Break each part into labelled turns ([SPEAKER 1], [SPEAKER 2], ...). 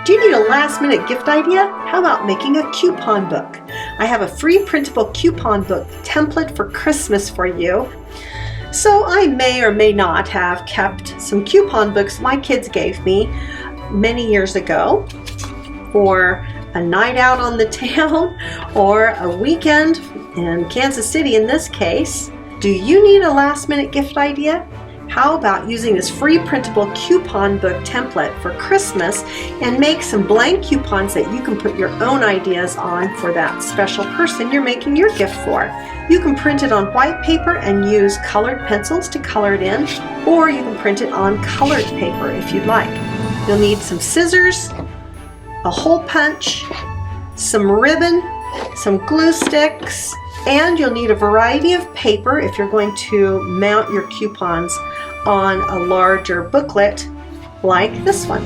[SPEAKER 1] Do you need a last-minute gift idea? How about making a coupon book? I have a free printable coupon book template for Christmas for you. So I may or may not have kept some coupon books my kids gave me many years ago for a night out on the town or a weekend in Kansas City in this case. Do you need a last-minute gift idea? How about using this free printable coupon book template for Christmas and make some blank coupons that you can put your own ideas on for that special person you're making your gift for. You can print it on white paper and use colored pencils to color it in, or you can print it on colored paper if you'd like. You'll need some scissors, a hole punch, some ribbon, some glue sticks, and you'll need a variety of paper if you're going to mount your coupons on a larger booklet like this one.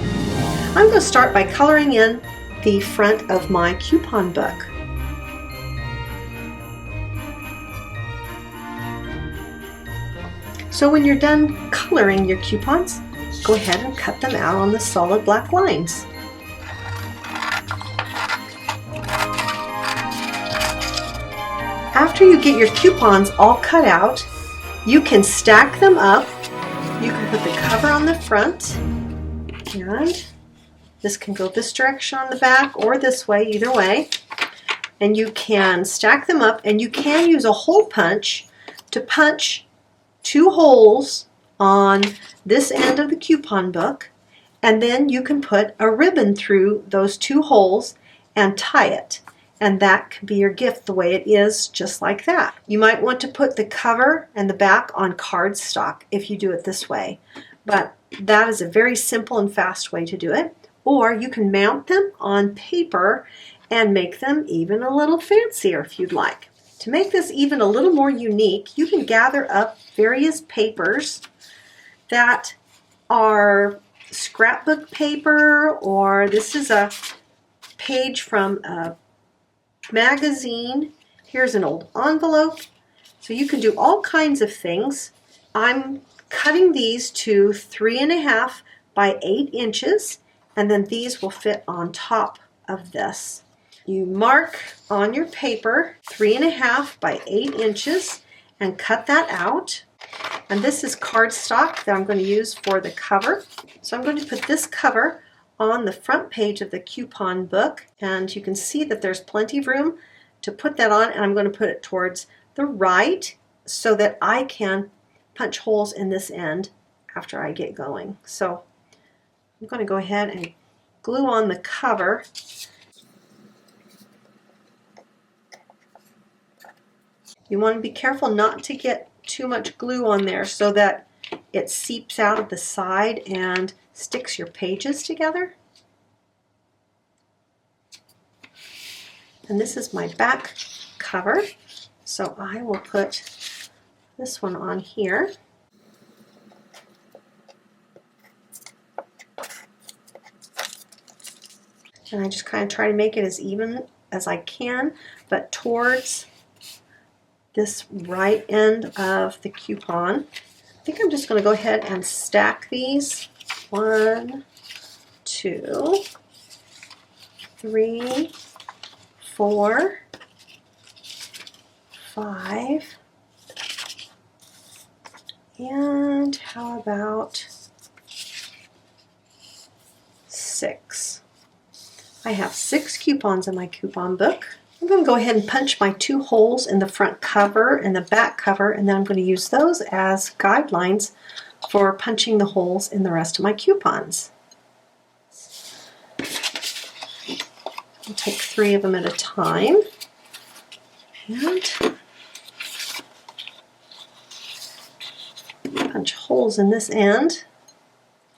[SPEAKER 1] I'm going to start by coloring in the front of my coupon book. So when you're done coloring your coupons, go ahead and cut them out on the solid black lines. After you get your coupons all cut out, you can stack them up. You can put the cover on the front, and this can go this direction on the back or this way, either way. And you can stack them up, and you can use a hole punch to punch 2 holes on this end of the coupon book, and then you can put a ribbon through those 2 holes and tie it. And that can be your gift the way it is, just like that. You might want to put the cover and the back on cardstock if you do it this way. But that is a very simple and fast way to do it. Or you can mount them on paper and make them even a little fancier if you'd like. To make this even a little more unique, you can gather up various papers that are scrapbook paper, or this is a page from a magazine. Here's an old envelope. So you can do all kinds of things. I'm cutting these to 3.5 by 8 inches, and then these will fit on top of this. You mark on your paper 3.5 by 8 inches and cut that out. And this is cardstock that I'm going to use for the cover. So I'm going to put this cover on the front page of the coupon book, and you can see that there's plenty of room to put that on, and I'm going to put it towards the right so that I can punch holes in this end after I get going. So I'm going to go ahead and glue on the cover. You want to be careful not to get too much glue on there so that it seeps out of the side and sticks your pages together. And this is my back cover, so I will put this one on here. And I just kind of try to make it as even as I can, but towards this right end of the coupon. I think I'm just going to go ahead and stack these. 1, 2, 3, 4, 5, and how about 6? I have 6 coupons in my coupon book. I'm going to go ahead and punch my 2 holes in the front cover and the back cover, and then I'm going to use those as guidelines for punching the holes in the rest of my coupons. I'll take 3 of them at a time, and punch holes in this end,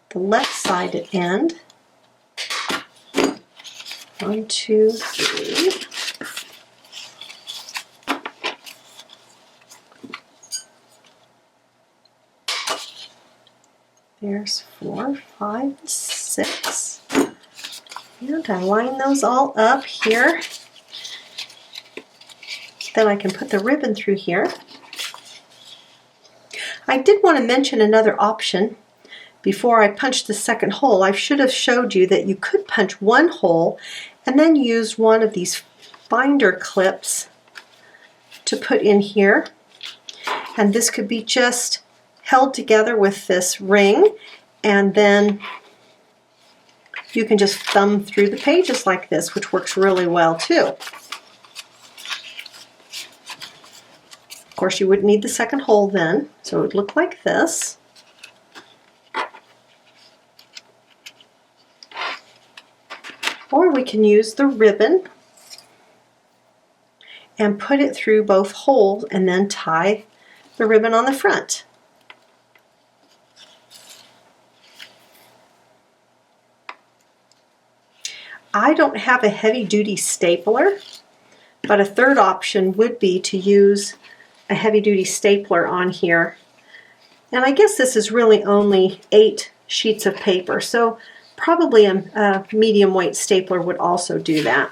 [SPEAKER 1] the left-sided end. 1, 2, 3. There's 4, 5, 6. And I line those all up here. Then I can put the ribbon through here. I did want to mention another option before I punched the second hole, I should have showed you that you could punch one hole and then use one of these binder clips to put in here. And this could be just held together with this ring, and then you can just thumb through the pages like this, which works really well too. Of course, you wouldn't need the second hole then, so it would look like this. Or we can use the ribbon and put it through both holes and then tie the ribbon on the front. I don't have a heavy-duty stapler, but a third option would be to use a heavy-duty stapler on here. And I guess this is really only 8 sheets of paper, so probably a medium weight stapler would also do that.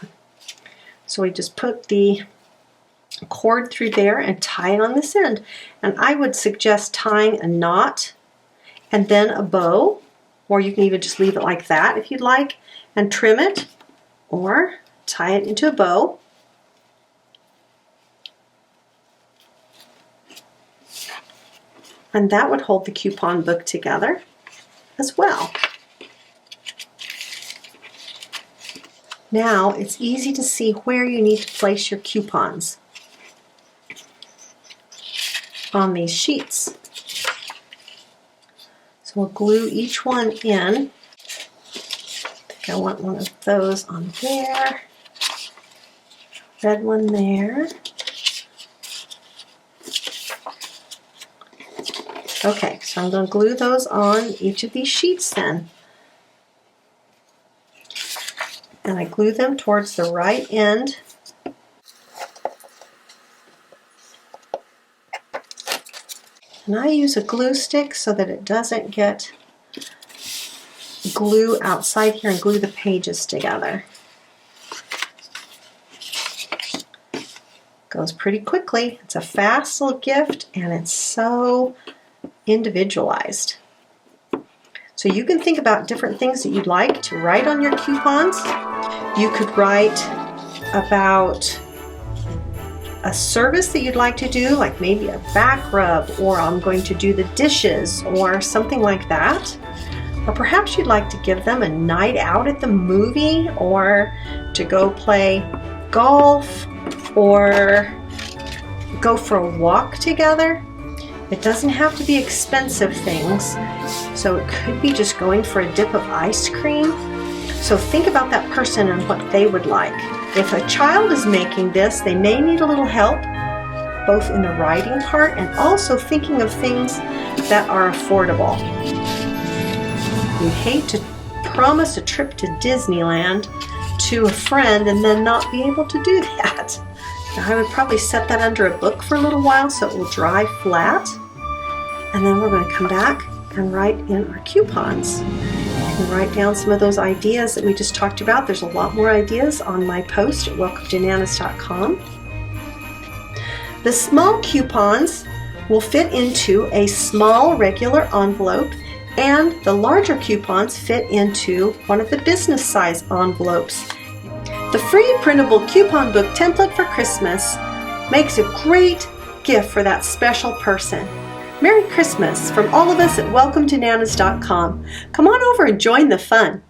[SPEAKER 1] So we just put the cord through there and tie it on this end. And I would suggest tying a knot and then a bow, or you can even just leave it like that if you'd like, and trim it, or tie it into a bow. And that would hold the coupon book together as well. Now it's easy to see where you need to place your coupons on these sheets. So we'll glue each one in. I think I want one of those on there, red one there. Okay, so I'm going to glue those on each of these sheets then. And I glue them towards the right end. And I use a glue stick so that it doesn't get glue outside here and glue the pages together. Goes pretty quickly. It's a fast little gift, and it's so individualized. So you can think about different things that you'd like to write on your coupons. You could write about a service that you'd like to do, like maybe a back rub, or I'm going to do the dishes, or something like that. Or perhaps you'd like to give them a night out at the movie, or to go play golf, or go for a walk together. It doesn't have to be expensive things, so it could be just going for a dip of ice cream. So think about that person and what they would like. If a child is making this, they may need a little help, both in the writing part and also thinking of things that are affordable. You hate to promise a trip to Disneyland to a friend and then not be able to do that. Now, I would probably set that under a book for a little while so it will dry flat. And then we're going to come back and write in our coupons. And write down some of those ideas that we just talked about. There's a lot more ideas on my post at welcometonanas.com. The small coupons will fit into a small regular envelope, and the larger coupons fit into one of the business size envelopes. The free printable coupon book template for Christmas makes a great gift for that special person. Merry Christmas from all of us at welcometonanas.com. Come on over and join the fun.